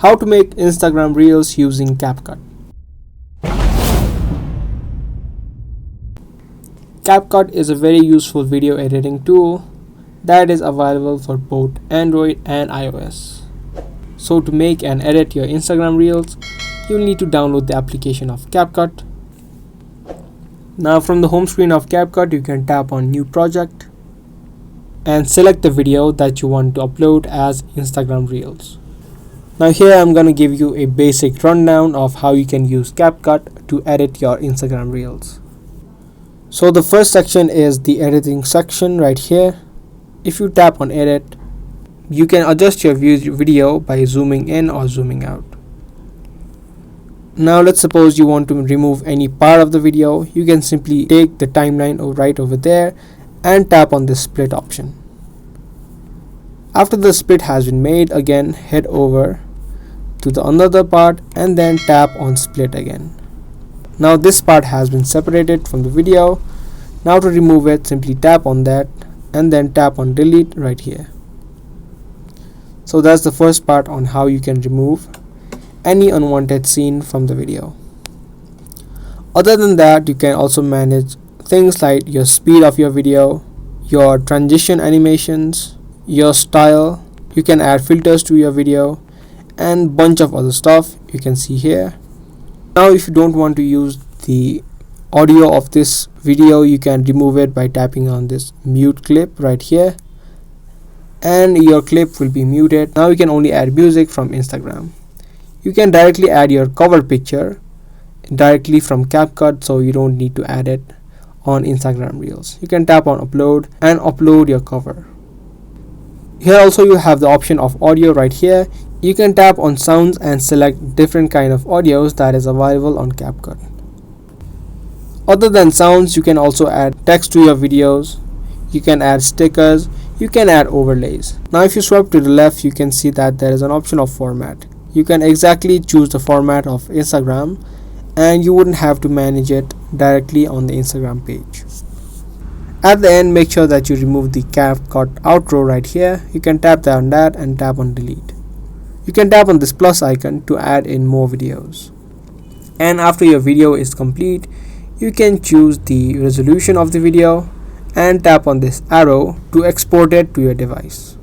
How to make Instagram Reels using CapCut. CapCut is a very useful video editing tool that is available for both Android and iOS. So to make and edit your Instagram Reels, you'll need to download the application of CapCut. Now from the home screen of CapCut, you can tap on New Project and select the video that you want to upload as Instagram Reels. Now here I'm going to give you a basic rundown of how you can use CapCut to edit your Instagram Reels. So the first section is the editing section right here. If you tap on edit, you can adjust your video by zooming in or zooming out. Now let's suppose you want to remove any part of the video. You can simply take the timeline right over there and tap on the split option. After the split has been made, again head over to the another part and then tap on split again. Now this part has been separated from the video. Now to remove it, simply tap on that and then tap on delete right here. So that's the first part on how you can remove any unwanted scene from the video. Other than that, you can also manage things like your speed of your video, your transition animations, your style. You can add filters to your video and bunch of other stuff you can see here. Now if you don't want to use the audio of this video, you can remove it by tapping on this mute clip right here and your clip will be muted. Now you can only add music from Instagram. You can directly add your cover picture directly from CapCut, so you don't need to add it on Instagram Reels. You can tap on upload and upload your cover. Here also you have the option of audio right here. You can tap on sounds and select different kind of audios that is available on CapCut. Other than sounds, you can also add text to your videos. You can add stickers. You can add overlays. Now if you swipe to the left, you can see that there is an option of format. You can exactly choose the format of Instagram and you wouldn't have to manage it directly on the Instagram page. At the end, make sure that you remove the CapCut outro right here. You can tap on that and tap on delete. You can tap on this plus icon to add in more videos. And after your video is complete, you can choose the resolution of the video and tap on this arrow to export it to your device.